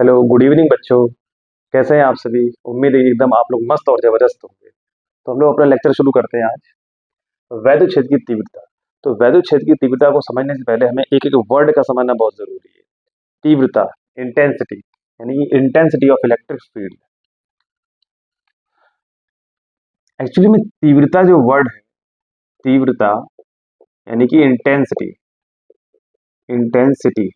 Hello, good evening बच्चों। कैसे हैं आप सभी? उम्मीद है कि एकदम आप लोग मस्त और जबरदस्त होंगे। तो हम लोग अपना लेक्चर शुरू करते हैं आज। वैद्युत क्षेत्र की तीव्रता। तो वैद्युत क्षेत्र की तीव्रता को समझने से पहले हमें एक एक वर्ड का समझना बहुत जरूरी है। तीव्रता, इंटेंसिटी, यानी intensity of electric field. Actually में तीव्रता जो वर्ड है, तीव्रता यानी कि इंटेंसिटी, इंटेंसिटी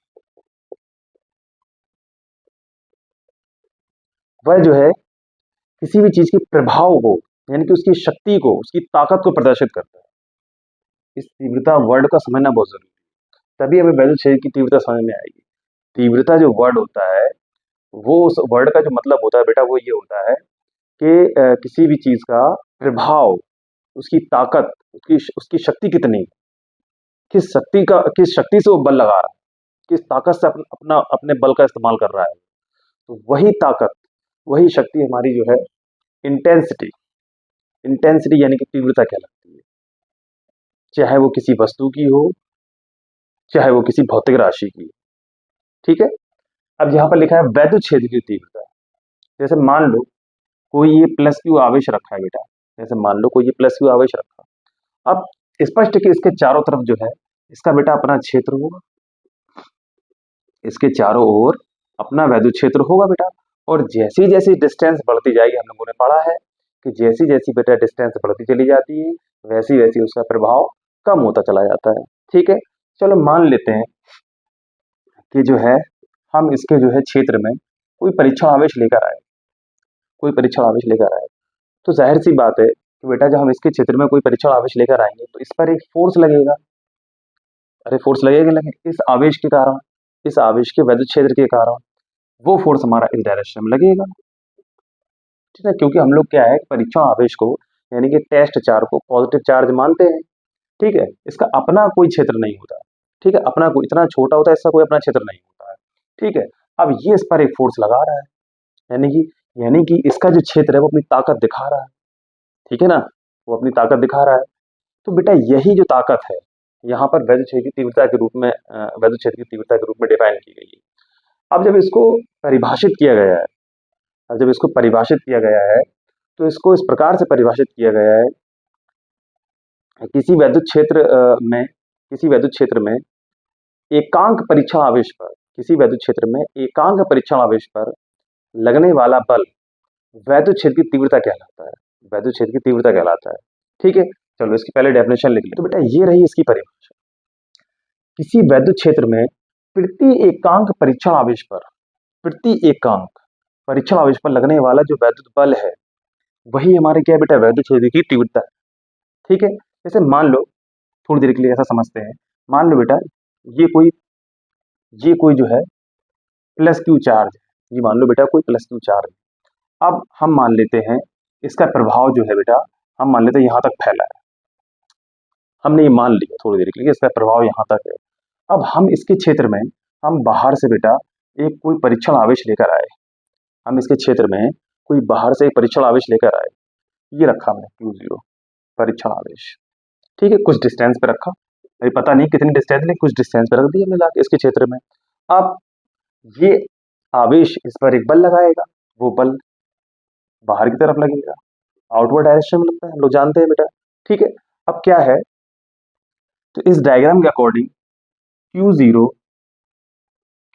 वह जो है किसी भी चीज के प्रभाव को, यानी कि उसकी शक्ति को, उसकी ताकत को प्रदर्शित करता है। इस तीव्रता वर्ड का समझना बहुत जरूरी है, तभी हमें वैद्युत क्षेत्र की तीव्रता समझ में आएगी। तीव्रता जो वर्ड होता है, वो उस वर्ड का जो मतलब होता है बेटा, वो ये होता है कि किसी भी चीज का प्रभाव, उसकी ताकत, उसकी उसकी शक्ति कितनी, किस शक्ति से वो बल लगा रहा है, किस ताकत से अपने बल का इस्तेमाल कर रहा है। तो वही ताकत, वही शक्ति हमारी जो है इंटेंसिटी, इंटेंसिटी यानी कि तीव्रता कहलाती है। चाहे वो किसी वस्तु की हो, चाहे वो किसी भौतिक राशि की। ठीक है। अब यहाँ पर लिखा है वैद्युत क्षेत्र की तीव्रता। जैसे मान लो कोई ये प्लस क्यू आवेश रखा है बेटा, जैसे मान लो कोई ये प्लस क्यू आवेश रखा। अब स्पष्ट है कि इसके चारों तरफ जो है, इसका बेटा अपना क्षेत्र होगा, इसके चारों ओर अपना वैद्युत क्षेत्र होगा बेटा। और जैसी जैसी डिस्टेंस बढ़ती जाएगी, हम लोगों ने पढ़ा है कि जैसी जैसी बेटा डिस्टेंस बढ़ती चली जाती है, वैसी वैसी उसका प्रभाव कम होता चला जाता है। ठीक है। चलो मान लेते हैं कि जो है हम इसके जो है क्षेत्र में कोई परीक्षण आवेश लेकर आए, कोई परीक्षण आवेश लेकर आए। तो जाहिर सी बात है कि बेटा जब हम इसके क्षेत्र में कोई परीक्षण आवेश लेकर आएंगे तो इस पर एक फोर्स लगेगा। अरे फोर्स लगेगा, लगे इस आवेश के कारण, इस आवेश के वैद्युत क्षेत्र के कारण वो फोर्स हमारा इस डायरेक्शन में लगेगा। ठीक है, क्योंकि हम लोग क्या है, परीक्षण आवेश को यानी कि टेस्ट चार्ज को पॉजिटिव चार्ज मानते हैं। ठीक है, इसका अपना कोई क्षेत्र नहीं होता। ठीक है, अपना कोई इतना छोटा होता है, इसका कोई अपना क्षेत्र नहीं होता है। ठीक है। अब ये इस पर एक फोर्स लगा रहा है, यानी कि इसका जो क्षेत्र है वो अपनी ताकत दिखा रहा है। ठीक है ना, वो अपनी ताकत दिखा रहा है। तो बेटा यही जो ताकत है, यहाँ पर वैद्युत क्षेत्र की तीव्रता के रूप में वैद्युत क्षेत्र की तीव्रता के रूप में डिफाइन की गई है। अब जब इसको परिभाषित किया गया है, अब जब इसको परिभाषित किया गया है, तो इसको इस प्रकार से परिभाषित किया गया है, किसी वैद्युत क्षेत्र में, किसी वैद्युत क्षेत्र में एकांक परीक्षण आवेश पर, किसी वैद्युत क्षेत्र में एकांक परीक्षण आवेश पर लगने वाला बल वैद्युत क्षेत्र की तीव्रता कहलाता है, वैद्युत क्षेत्र की तीव्रता कहलाता है। ठीक है। चलो इसकी पहले डेफिनेशन लिख लें। तो बेटा ये रही इसकी परिभाषा। किसी वैद्युत क्षेत्र में प्रति एकांक परीक्षण आवेश पर, प्रति एकांक परीक्षण आवेश पर लगने वाला जो वैद्युत बल है, वही हमारे क्या है बेटा, वैद्युत क्षेत्र की तीव्रता है। ठीक है। जैसे मान लो, थोड़ी देर के लिए ऐसा समझते हैं, मान लो बेटा ये कोई ये कोई जो है प्लस क्यू चार्ज है, ये मान लो बेटा कोई प्लस क्यू चार्ज है। अब हम मान लेते हैं इसका प्रभाव जो है बेटा, हम मान लेते हैं यहाँ तक फैला है। हमने ये मान लिया थोड़ी देर के लिए इसका प्रभाव यहाँ तक है। अब हम इसके क्षेत्र में, हम बाहर से बेटा एक कोई परीक्षण आवेश लेकर आए, हम इसके क्षेत्र में कोई बाहर से एक परीक्षण आवेश लेकर आए। ये रखा हमने Q0 परीक्षण आवेश। ठीक है, कुछ डिस्टेंस पे रखा, अभी पता नहीं कितनी डिस्टेंस, लेकिन कुछ डिस्टेंस पे रख दिया हमने लाके इसके क्षेत्र में। अब ये आवेश इस पर एक बल लगाएगा, वो बल बाहर की तरफ लगेगा, आउटवर्ड डायरेक्शन में लगता है, हम लोग जानते हैं बेटा। ठीक है। अब क्या है, तो इस डायग्राम के अकॉर्डिंग Q0,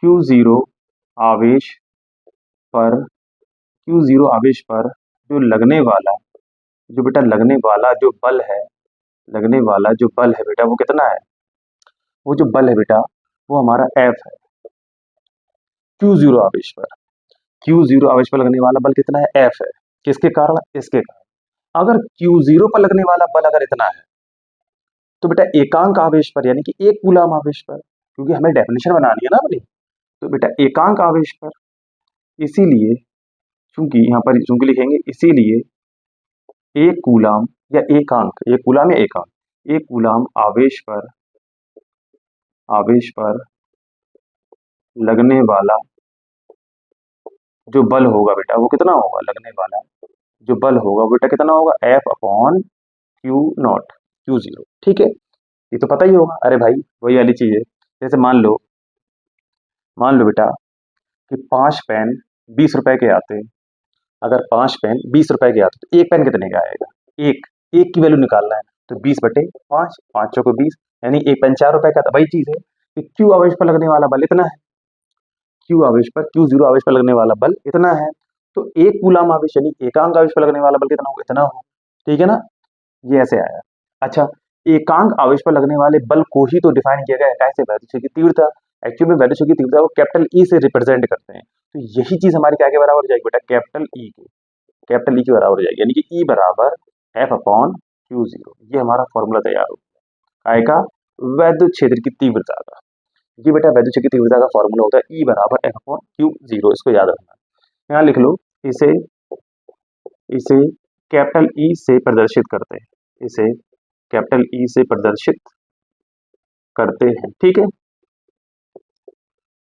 Q0 आवेश पर, Q0 आवेश पर जो लगने वाला, जो बेटा लगने वाला जो बल है, लगने वाला जो बल है बेटा वो कितना है, वो जो बल है बेटा वो हमारा F है। Q0 आवेश पर, Q0 आवेश पर लगने वाला बल कितना है, F है। किसके कारण, इसके कारण। अगर Q0 पर लगने वाला बल अगर इतना है, तो बेटा एकांक आवेश पर यानी कि एक कूलम आवेश पर, क्योंकि हमें डेफिनेशन बनानी है ना अपनी, तो बेटा एकांक आवेश पर, इसीलिए चूंकि यहाँ पर चूंकि लिखेंगे, इसीलिए एक कूलम या एकांक, एक कूलम या एकांक, एक कूलम आवेश पर लगने वाला जो बल होगा बेटा वो कितना होगा, लगने वाला जो बल होगा बेटा कितना होगा, F/Q0, Q0। ठीक है, ये तो पता ही होगा। अरे भाई वही वाली चीज है। जैसे मान लो बेटा कि 5 पेन 20 रुपए के आते हैं। अगर 5 पेन 20 रुपए के आते तो एक पेन कितने का आएगा? एक एक की वैल्यू निकालना है तो 20/5, 5 चौको 20, यानी एक पेन 4 रुपए का। वही चीज है कि क्यू आवेश पर लगने वाला बल इतना है, क्यू आवेश पर क्यू जीरो आवेश पर लगने वाला बल इतना है, तो एक कूलाम आवेश यानी एकांक आवेश पर लगने वाला बल कितना होगा? इतना हो। ठीक है ना, ये ऐसे आया। अच्छा, एकांक आवेश पर लगने वाले बल को ही तो डिफाइन किया गया है कैसे? वैद्युत की तीव्रता। एक्चुअली में वैद्युत की तीव्रता को कैपिटल ई से रिप्रेजेंट करते हैं, तो यही चीज हमारी क्या के बराबर हो जाएगी बेटा? कैपिटल ई के, कैपिटल ई के बराबर हो जाएगी, यानी कि ई बराबर एफ अपॉन क्यू जीरो। ये हमारा फॉर्मूला तैयार हो गया आएगा वैद्युत क्षेत्र की तीव्रता का। ये बेटा वैद्युत क्षेत्र की तीव्रता का फॉर्मूला होता है ई बराबर एफ अपॉन क्यू जीरो। इसको याद रखना, यहाँ लिख लो। इसे इसे कैपिटल ई से प्रदर्शित करते हैं, इसे कैपिटल ई से प्रदर्शित करते हैं। ठीक है,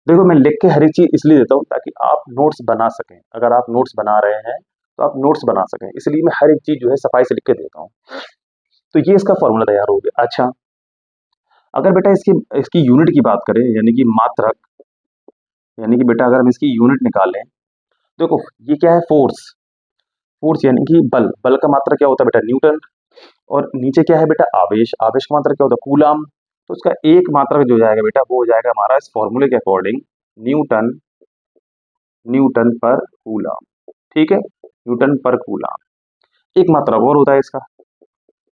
देखो मैं लिख के हर एक चीज इसलिए देता हूँ ताकि आप नोट्स बना सकें। अगर आप नोट्स बना रहे हैं तो आप नोट्स बना सकें, इसलिए मैं हर एक चीज जो है सफाई से लिख के देता हूँ। तो ये इसका फॉर्मूला तैयार हो गया। अच्छा, अगर बेटा इसकी इसकी यूनिट की बात करें, यानी कि मात्रक, यानी कि बेटा अगर हम इसकी यूनिट निकालें, देखो ये क्या है? फोर्स। फोर्स यानी कि बल। बल का मात्रक क्या होता है बेटा? न्यूटन। और नीचे क्या है बेटा? आवेश। आवेश का मात्रक क्या होता है? कूलाम। तो उसका एक मात्रक जो जाएगा बेटा वो हो जाएगा हमारा इस फॉर्मूले के अकॉर्डिंग न्यूटन, न्यूटन पर कूलाम। ठीक है, न्यूटन पर कूलाम। एक मात्रक और होता है इसका,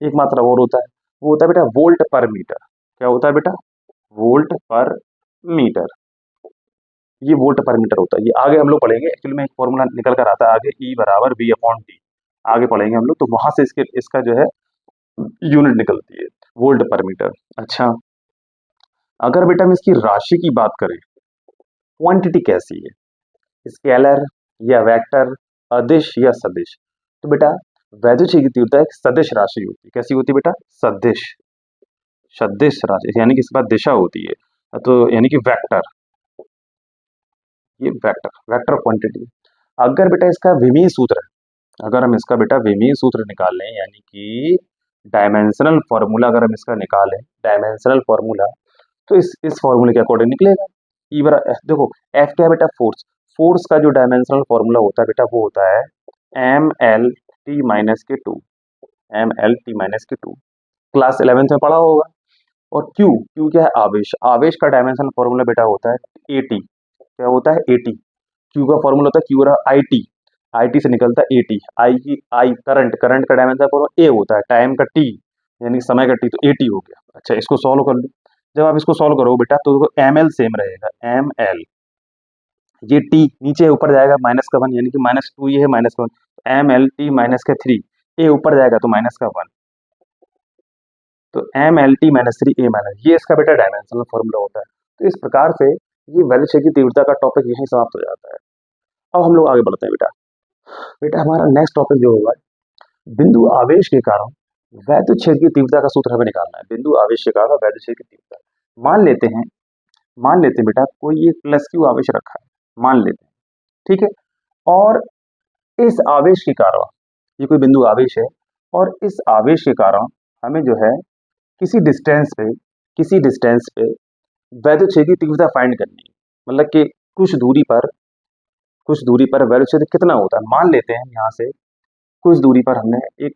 एक मात्रक और होता है, वो होता है बेटा वोल्ट पर मीटर। क्या होता है बेटा? वोल्ट पर मीटर। ये वोल्ट पर मीटर होता है, ये आगे हम लोग पढ़ेंगे। एक्चुअली में एक फॉर्मूला निकल कर आता है आगे, ई बराबर वी अपॉन टी। आगे पढ़ेंगे हम लोग, तो वहां से इसके इसका जो है यूनिट निकलती है वोल्ट पर मीटर। अच्छा, अगर बेटा हम इसकी राशि की बात करें, क्वांटिटी कैसी है? स्केलर या वेक्टर, अदिश या सदिश? तो बेटा वैद्युत क्षेत्र की तीव्रता एक सदिश राशि होती है। कैसी होती है बेटा? सदिश, सदिश राशि, यानी कि इसके बाद दिशा होती है, तो यानी कि वेक्टर। ये वेक्टर, वेक्टर क्वांटिटी। अगर बेटा इसका विमीय सूत्र है, अगर हम इसका बेटा विमीय सूत्र निकालें, यानी कि डायमेंशनल फॉर्मूला अगर हम इसका निकालें, डायमेंशनल फॉर्मूला, तो इस फॉर्मूले के अकॉर्डिंग निकलेगा। ई बराबर देखो एफ क्या है बेटा? फोर्स। फोर्स का जो डायमेंशनल फॉर्मूला होता है बेटा वो होता है एम एल टी माइनस के two, M L T minus के टू। क्लास 11th में पढ़ा होगा। और क्यू, क्यू क्या है? आवेश। आवेश का डायमेंशनल फॉर्मूला बेटा होता है एटी। क्या होता है? एटी। क्यू का फॉर्मूला होता है क्यू रहा आई टी, आई टी से निकलता है एटी। आई की आई करंट, करंट का डायमेंशन फॉर्मूला ए होता है, टाइम का टी यानी कि समय का टी, तो एटी हो गया। अच्छा, इसको सॉल्व कर लो। जब आप इसको सॉल्व करोगे बेटा तो एम एल सेम रहेगा, एम एल। ये टी नीचे ऊपर जाएगा माइनस का वन, यानी कि -2, ये है माइनस का one, M L T minus का थ्री। ए ऊपर जाएगा तो माइनस का वन, तो M L T minus three A minus, ये इसका बेटा डायमेंशनल फॉर्मूला होता है। तो इस प्रकार से ये वैल्यू क्षेत्र की तीव्रता का टॉपिक यहीं समाप्त हो जाता है। अब हम लोग आगे बढ़ते हैं बेटा। बेटा हमारा नेक्स्ट टॉपिक जो होगा, बिंदु आवेश के कारण वैद्युत क्षेत्र की तीव्रता का सूत्र हमें निकालना है। बिंदु आवेश के कारण वैद्युत क्षेत्र की तीव्रता, मान लेते हैं बेटा कोई एक प्लस क्यू आवेश रखा है, मान लेते हैं। ठीक है, और इस आवेश के कारण, ये कोई बिंदु आवेश है, और इस आवेश के कारण हमें जो है किसी डिस्टेंस पे, किसी डिस्टेंस पे वैद्युत क्षेत्र की तीव्रता फाइंड करनी है। मतलब कि कुछ दूरी पर, कुछ दूरी पर वैद्युत क्षेत्र कितना होता है। मान लेते हैं यहाँ से कुछ दूरी पर हमने एक,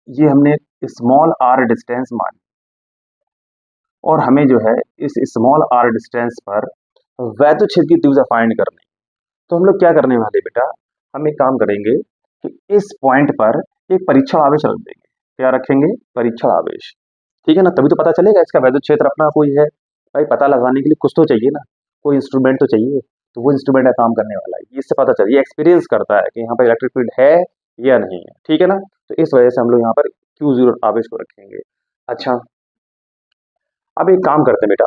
ये हमने स्मॉल आर डिस्टेंस मान, और हमें जो है इस स्मॉल आर डिस्टेंस पर वैद्युत क्षेत्र की तीव्रता फाइंड करनी। तो हम लोग क्या करने वाले बेटा, हम एक काम करेंगे कि इस पॉइंट पर एक परीक्षण आवेश रख देंगे। क्या रखेंगे? परीक्षण आवेश। ठीक है ना, तभी तो पता चलेगा इसका वैद्युत क्षेत्र अपना कोई है। भाई पता लगाने के लिए कुछ तो चाहिए ना, कोई इंस्ट्रूमेंट तो चाहिए, तो वो इंस्ट्रूमेंट का काम करने वाला है। इससे पता चल, ये एक्सपीरियंस करता है कि यहाँ पर इलेक्ट्रिक फील्ड है या नहीं है। ठीक है ना, तो इस वजह से हम लोग यहाँ पर क्यू जीरो आवेश को रखेंगे। अच्छा, अब एक काम करते हैं बेटा,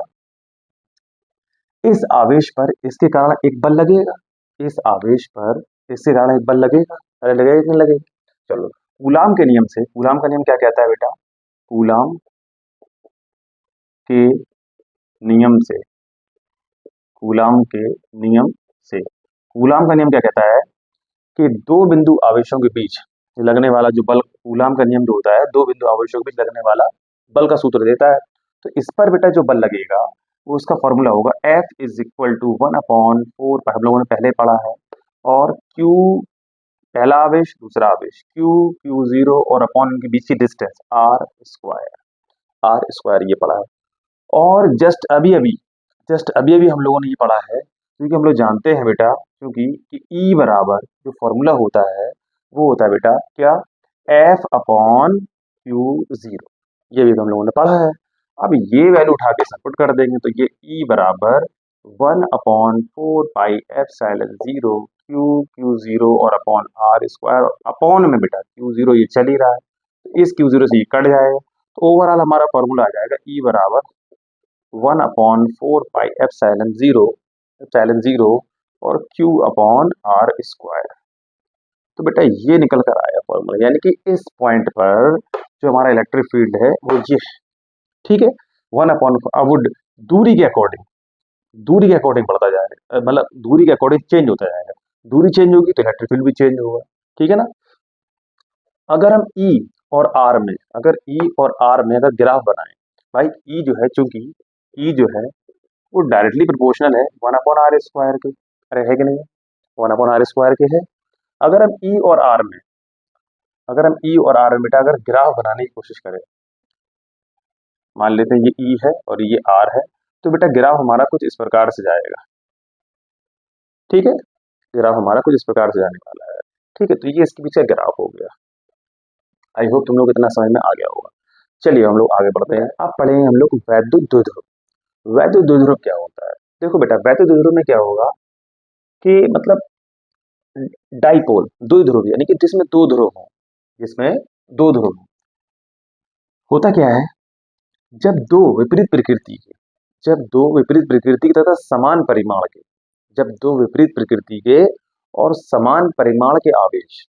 इस आवेश पर इसके कारण एक बल लगेगा, इस आवेश पर इसके कारण एक बल लगेगा। अरे लगेगा कि नहीं लगेगा? चलो, कूलाम के नियम से, कूलाम का नियम क्या कहता है बेटा? कूलाम के नियम से, कूलाम के नियम से, कूलाम का नियम क्या कहता है कि दो बिंदु आवेशों के बीच लगने वाला जो बल, कूलाम का नियम जो होता है दो बिंदु आवेशों के बीच लगने वाला बल का सूत्र देता है। तो इस पर बेटा जो बल लगेगा वो उसका फॉर्मूला होगा F इज इक्वल टू 1/4 हम लोगों ने पहले पढ़ा है, और Q पहला आवेश दूसरा आवेश Q0 और अपॉन उनके बीच की डिस्टेंस R स्क्वायर ये पढ़ा है। और जस्ट अभी अभी हम लोगों ने ये पढ़ा है, क्योंकि हम लोग जानते हैं बेटा, क्योंकि कि E बराबर जो फॉर्मूला होता है वो होता है बेटा क्या, F/Q0, ये भी हम लोगों ने पढ़ा है। अब ये वैल्यू उठा के सपोर्ट कर देंगे तो ये E बराबर 1/4 पाई एप्सिलॉन 0 Q0 और अपॉन R स्क्वायर, अपॉन में बेटा Q0 ये चल ही रहा है, तो इस Q0 से ये कट जाएगा, तो ओवरऑल हमारा फॉर्मूला आ जाएगा E बराबर 1/4 पाई एप्सिलॉन 0 और Q/R स्क्वायर। तो बेटा ये निकल कर आया फॉर्मूला, यानी कि इस पॉइंट पर जो हमारा इलेक्ट्रिक फील्ड है वो ये, ठीक है, 1/4। अब वो दूरी के अकॉर्डिंग बढ़ता जाएगा, मतलब दूरी के अकॉर्डिंग चेंज होता जाएगा, दूरी चेंज होगी तो इलेक्ट्रिक फील्ड भी चेंज होगा, ठीक है ना। अगर हम E और R में अगर ग्राफ बनाएं, भाई E जो है, चूंकि E जो है वो डायरेक्टली प्रोपोर्शनल है 1/R स्क्वायर के, अरे है कि नहीं, 1/R स्क्वायर के है। अगर हम E और R में बेटा अगर ग्राफ बनाने की कोशिश करें, मान लेते हैं ये E है और ये R है, तो बेटा ग्राफ हमारा कुछ इस प्रकार से जाएगा, ठीक है, ग्राफ हमारा कुछ इस प्रकार से जाने वाला है, ठीक है। तो ये इसके पीछे ग्राफ हो गया। आई होप तुम लोग इतना समझ में आ गया होगा। चलिए हम लोग आगे बढ़ते हैं। अब पढ़ेंगे हम लोग वैद्युत द्विध्रुव। वैद्युत द्विध्रुव क्या होता है? देखो बेटा, वैद्युत द्विध्रुव में क्या होगा कि मतलब डाइपोल द्विध्रुव, यानी कि जिसमें दो ध्रुव हो। होता क्या है, जब दो विपरीत प्रकृति के तथा समान परिमाण के, जब दो विपरीत प्रकृति के और समान परिमाण के आवेश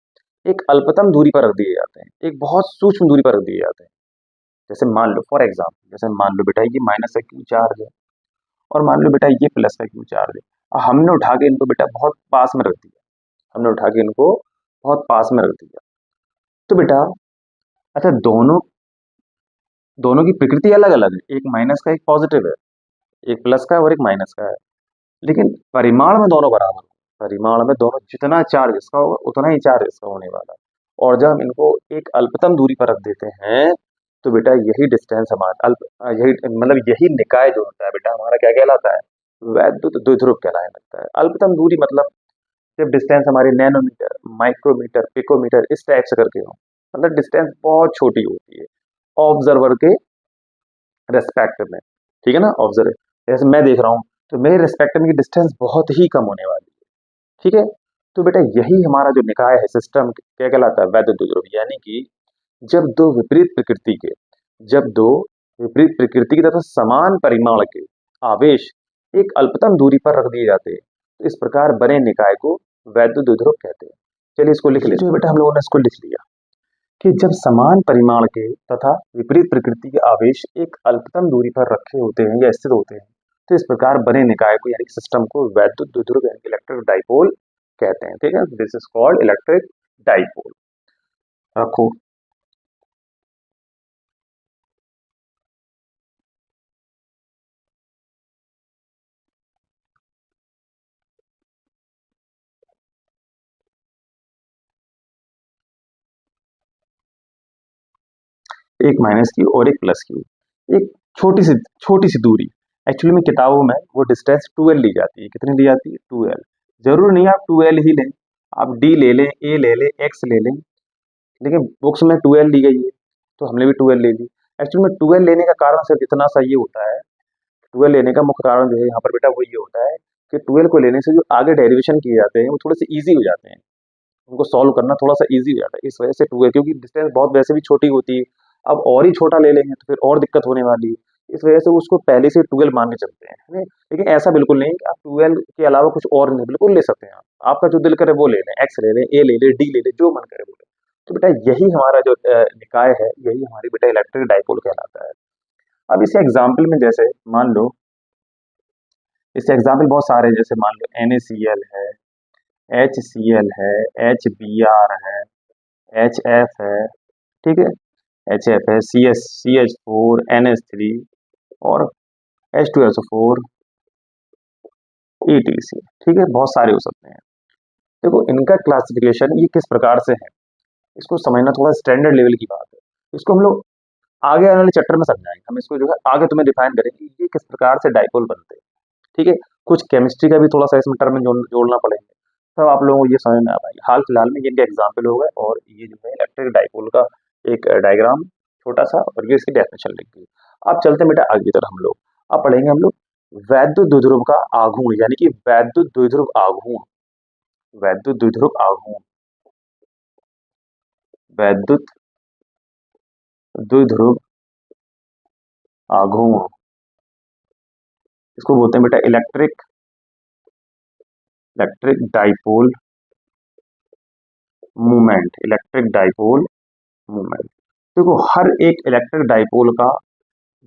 एक अल्पतम दूरी पर रख दिए जाते हैं, एक बहुत सूक्ष्म दूरी पर रख दिए जाते हैं। जैसे मान लो फॉर एग्जाम्पल, जैसे मान लो बेटा ये माइनस का क्यू चार्ज है, और मान लो बेटा ये प्लस का क्यू चार्ज है, और हमने उठा के इनको बेटा बहुत पास में रख दिया, तो बेटा अच्छा, दोनों की प्रकृति अलग अलग है, एक माइनस का एक पॉजिटिव है, एक प्लस का और एक माइनस का है, लेकिन परिमाण में दोनों बराबर, जितना चार्ज इसका होगा उतना ही चार्ज इसका होने वाला है। और जब हम इनको एक अल्पतम दूरी पर रख देते हैं, तो बेटा यही डिस्टेंस हमारा यही निकाय जो होता है बेटा हमारा क्या कहलाता है, वैद्युत द्विध्रुव कहलाने लगता है। अल्पतम दूरी मतलब जब डिस्टेंस हमारी नैनोमीटर, माइक्रोमीटर, पिकोमीटर इस टाइप से करके हो, मतलब डिस्टेंस बहुत छोटी होती है ऑब्जर्वर के रेस्पेक्ट में, ठीक है ना। ऑब्जर्व जैसे मैं देख रहा हूँ तो मेरे रेस्पेक्ट में डिस्टेंस बहुत ही कम होने वाली है, ठीक है। तो बेटा यही हमारा जो निकाय है, सिस्टम क्या कहलाता है, वैद्युत द्विध्रुव। यानी कि जब दो विपरीत प्रकृति के तथा समान परिमाण के आवेश एक अल्पतम दूरी पर रख दिए जाते हैं, तो इस प्रकार बने निकाय को वैद्युत द्विध्रुव कहते हैं। चलिए इसको लिख लेते हैं बेटा, हम लोगों ने इसको लिख लिया कि जब समान परिमाण के तथा विपरीत प्रकृति के आवेश एक अल्पतम दूरी पर रखे होते हैं या स्थित होते हैं, तो इस प्रकार बने निकाय को यानी सिस्टम को वैद्युत द्विध्रुव यानी इलेक्ट्रिक डाइपोल कहते हैं, ठीक है। This is called electric dipole. रखो। एक माइनस क्यू और एक प्लस क्यू, एक छोटी सी दूरी, एक्चुअली में किताबों में वो डिस्टेंस 2L ली जाती है। कितनी ली जाती है? 2L। जरूर नहीं आप 2L ही लें, आप D ले लें, A ले लें, X ले लें, लेकिन बुक्स में 2L ली गई है तो हमने भी 2L ले ली। एक्चुअली में 2L लेने का कारण सिर्फ इतना सा ये होता है, 2L लेने का मुख्य कारण जो है यहाँ पर बेटा वो ये होता है कि 2L को लेने से जो आगे डेरिवेशन किए जाते हैं वो थोड़े से ईजी हो जाते हैं, उनको सॉल्व करना थोड़ा सा ईजी हो जाता है, इस वजह से 2L, क्योंकि डिस्टेंस बहुत वैसे भी छोटी होती है, अब और ही छोटा ले लेंगे तो फिर और दिक्कत होने वाली है, इस वजह से उसको पहले से 2L मान के चलते हैं, है ना? लेकिन ऐसा बिल्कुल नहीं कि आप 2L के अलावा कुछ और नहीं, बिल्कुल ले सकते हैं आप, आपका जो दिल करे वो ले लें, X ले लें, A ले लें, D ले लें, जो मन करे वो ले। तो बेटा यही हमारा जो निकाय है, यही हमारी बेटा इलेक्ट्रिक डाइपोल कहलाता है। अब इसे एग्जाम्पल में जैसे मान लो, इससे एग्जाम्पल बहुत सारे हैं, जैसे मान लो NaCl है, HCl है, HBr है, HF है, ठीक है, HF है, CH4, NH3 और H2SO4 ETC। ठीक है, बहुत सारे हो सकते हैं। देखो इनका क्लासिफिकेशन ये किस प्रकार से है, इसको समझना थोड़ा स्टैंडर्ड लेवल की बात है। इसको हम लोग आगे आने वाले चैप्टर में समझाएंगे, हम इसको जो है आगे तुम्हें डिफाइन करेंगे ये किस प्रकार से डाइपोल बनते हैं। ठीक है, कुछ केमिस्ट्री का भी थोड़ा सा इसमें टर्म जोड़ना पड़ेंगे, तब आप लोगों को ये समझ में आ पाएगी। हाल फिलहाल में ये इनका एग्जाम्पल हो गए, और ये जो है इलेक्ट्रिक डाइपोल का एक डायग्राम छोटा सा, और ये इसकी डेफिनेशन लिख दी। अब चलते हैं बेटा आगे की तरफ हम लोग। अब पढ़ेंगे हम लोग वैद्युत द्विध्रुव का आघूर्ण, यानी कि वैद्युत द्विध्रुव आघूर्ण, वैद्युत द्विध्रुव आघूर्ण, वैद्युत द्विध्रुव आघूर्ण, इसको बोलते हैं बेटा electric electric dipole movement, electric dipole movement. देखो हर एक इलेक्ट्रिक डाइपोल का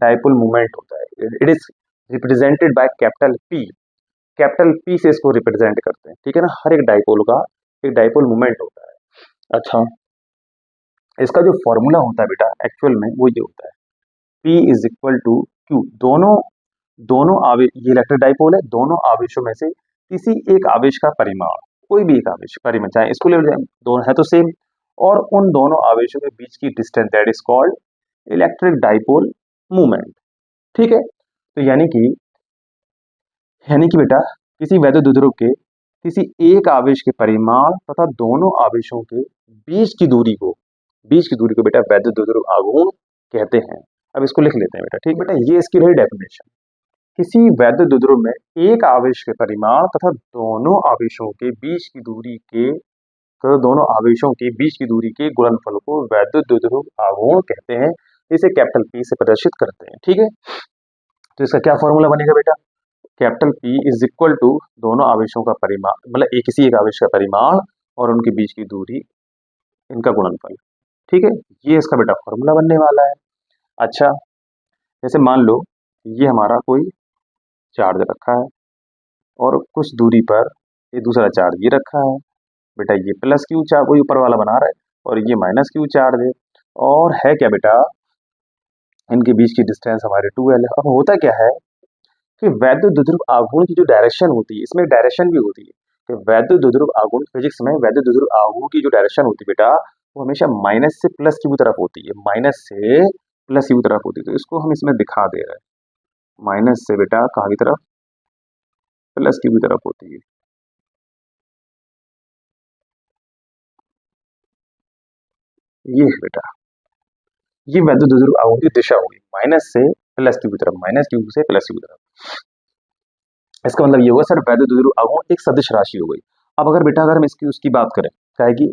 डाइपोल मूवमेंट होता है, it is represented by capital P, capital P से इसको रिप्रेजेंट करते हैं। ठीक है ना, हर एक डाइपोल का एक डाइपोल मूवमेंट होता है। अच्छा, इसका जो फॉर्मूला होता है बेटा एक्चुअल में वो ये होता है, P is equal to Q. दोनों दोनों आवेश, ये इलेक्ट्रिक डाइपोल है, दोनों आवेशों में से किसी एक आवेश का परिमाण, कोई भी एक आवेश परिमाण, चाहे इसको ले जाए, दोनों है तो सेम, और उन दोनों आवेशों के बीच की distance, that is called electric dipole movement. ठीक है, तो यानी कि बेटा किसी वैद्युत द्विध्रुव के किसी एक आवेश के परिमाण तथा दोनों आवेशों के बीच की दूरी को बेटा वैद्युत द्विध्रुव आघूर्ण कहते हैं। अब इसको लिख लेते हैं बेटा। ठीक बेटा, ये इसकी रही डेफिनेशन। किसी वैद्युत द्विध्रुव में एक आवेश के परिमाण तथा दोनों आवेशों के बीच की दूरी के गुणनफल को वैद्युत द्विध्रुव आघूर्ण कहते हैं। इसे कैपिटल P से प्रदर्शित करते हैं। ठीक है, तो इसका क्या फॉर्मूला बनेगा बेटा, capital P is equal to दोनों आवेशों का परिमाण, मतलब किसी एक आवेश का परिमाण और उनके बीच की दूरी, इनका गुणनफल। ठीक है, ये इसका बेटा फॉर्मूला बनने वाला है। अच्छा, जैसे मान लो ये हमारा कोई चार्ज रखा है और कुछ दूरी पर ये दूसरा चार्ज ये रखा है बेटा, ये प्लस क्यू चार्ज वही ऊपर वाला बना रहा है, और ये माइनस क्यू चार्ज है, और है क्या बेटा, इनके बीच की डिस्टेंस हमारे 2L है। अब होता क्या है कि वैद्युत द्विध्रुव आघूर्ण की जो डायरेक्शन होती है, इसमें डायरेक्शन भी होती है कि वैद्युत द्विध्रुव आघूर्ण, फिजिक्स में वैद्युत द्विध्रुव आघूर्ण की जो डायरेक्शन होती है बेटा, वो हमेशा माइनस से प्लस की तरफ होती है, माइनस से प्लस की तरफ होती है। तो इसको हम इसमें दिखा दे रहे हैं, माइनस से बेटा कहाँ की तरफ, प्लस की तरफ होती है। ये है बेटा, ये वैद्युत द्विध्रुव आघूर्ण की दिशा होगी, माइनस से प्लस की तरफ, माइनस क्यू से प्लस की तरफ। इसका मतलब ये होगा सर वैद्युत द्विध्रुव आघूर्ण एक सदिश राशि हो गई। अब अगर बेटा अगर हम इसकी उसकी बात करें, क्या है कि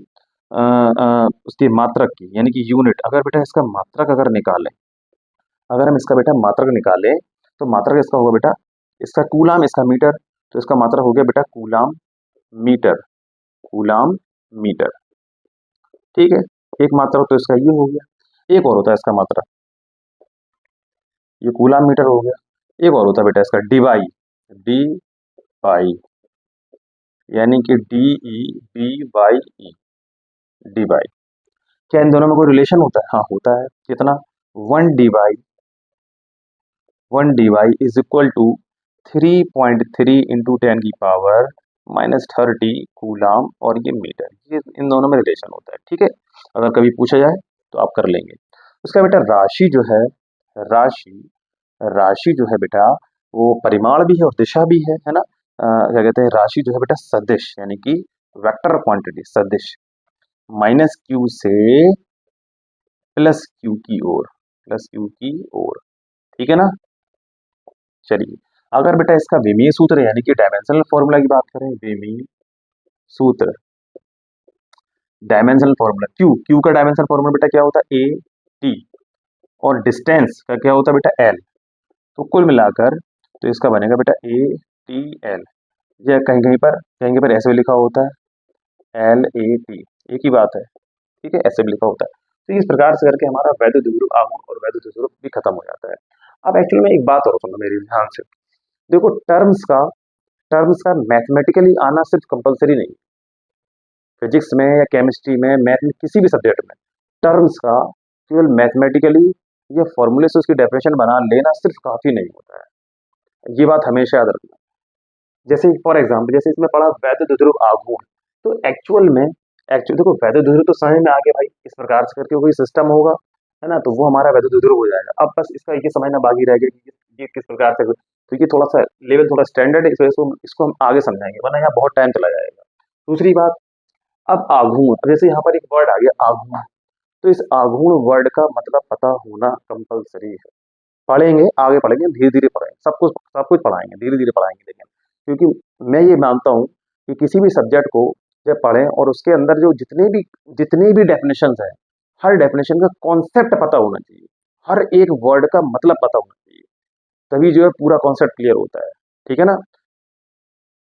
उसकी मात्रक की, यानी कि यूनिट, अगर बेटा इसका मात्रक अगर निकालें, अगर हम इसका बेटा मात्रक निकालें, तो मात्रक इसका होगा बेटा, इसका कूलाम, इसका मीटर, तो इसका मात्रक हो गया बेटा कूलाम मीटर, कूलाम मीटर। ठीक है, एक मात्रक तो इसका ये हो गया, एक और होता है इसका मात्रक, ये कूलाम मीटर हो गया, एक और होता है बेटा इसका डिवाई, डी बाई, यानी कि DEBY, डिवाई। क्या इन दोनों में कोई रिलेशन होता है? हाँ होता है। कितना? 1 dy is equal to 3.3 into 10⁻⁻30 coulomb, और ये मीटर, ये इन दोनों में रिलेशन होता है। ठीक है, अगर कभी पूछा जाए तो आप कर लेंगे। उसका बेटा राशि जो है, राशि राशि जो है बेटा वो परिमाण भी है और दिशा भी है ना। क्या कहते हैं, राशि जो है बेटा सदिश, यानी कि वेक्टर क्वांटिटी सदिश, माइनस क्यू से प्लस क्यू की ओर, प्लस क्यू की ओर। ठीक है ना। चलिए, अगर बेटा इसका विमीय सूत्र यानी कि डायमेंशनल फॉर्मूला की बात करें, विमीय सूत्र, डायमेंशनल फॉर्मूला, क्यू का डायमेंशनल फॉर्मूला बेटा क्या होता है, A T, और डिस्टेंस का क्या होता है बेटा L। तो कुल मिलाकर तो इसका बनेगा बेटा ATL, या कहीं कहीं पर ऐसे भी लिखा होता है LAT, एक ही बात है। ठीक है, ऐसे भी लिखा होता है। तो इस प्रकार से करके हमारा वैद्युत द्विध्रुव आघूर्ण और वैद्युत द्विध्रुव भी खत्म हो जाता है। अब एक्चुअली में एक बात और सुनो मेरी ध्यान से, देखो टर्म्स का मैथमेटिकली आना सिर्फ कंपलसरी नहीं, फिजिक्स में या केमिस्ट्री में, मैथ में, किसी भी सब्जेक्ट में टर्म्स का केवल मैथमेटिकली या फॉर्मूले से उसकी डेफिनेशन बना लेना सिर्फ काफी नहीं होता है। ये बात हमेशा याद रखना। जैसे फॉर एग्जाम्पल, जैसे इसमें पढ़ा वैद्य दुद्रुव आघूर्ण, तो एक्चुअल देखो वैद्य दुद्रुव तो समझ में आ गया भाई, इस प्रकार से करके कोई सिस्टम होगा, है ना, तो वो हमारा वैद्य दुद्रुव हो जाएगा। अब बस इसका ये समझना बाकी रह गया कि ये किस प्रकार से, तो ये थोड़ा सा लेवल थोड़ा स्टैंडर्ड है, इस वजह से इसको हम आगे समझाएंगे, वरना यहाँ बहुत टाइम चला जाएगा। दूसरी बात, अब आघूर्ण, अब जैसे यहाँ पर एक वर्ड आ गया आघूर्ण, तो इस आघूर्ण वर्ड का मतलब पता होना कंपलसरी है। पढ़ेंगे, आगे पढ़ेंगे, धीरे-धीरे पढ़ेंगे, सब कुछ पढ़ाएँगे, धीरे-धीरे पढ़ाएँगे लेकिन, क्योंकि मैं ये मानता हूँ कि किसी भी सब्जेक्ट को जब पढ़ें और उसके अंदर जो जितने भी डेफिनेशंस हैं, हर डेफिनेशन का कॉन्सेप्ट पता होना चाहिए, हर एक वर्ड का मतलब पता होना चाहिए, तभी जो है पूरा कॉन्सेप्ट क्लियर होता है, ठीक है ना?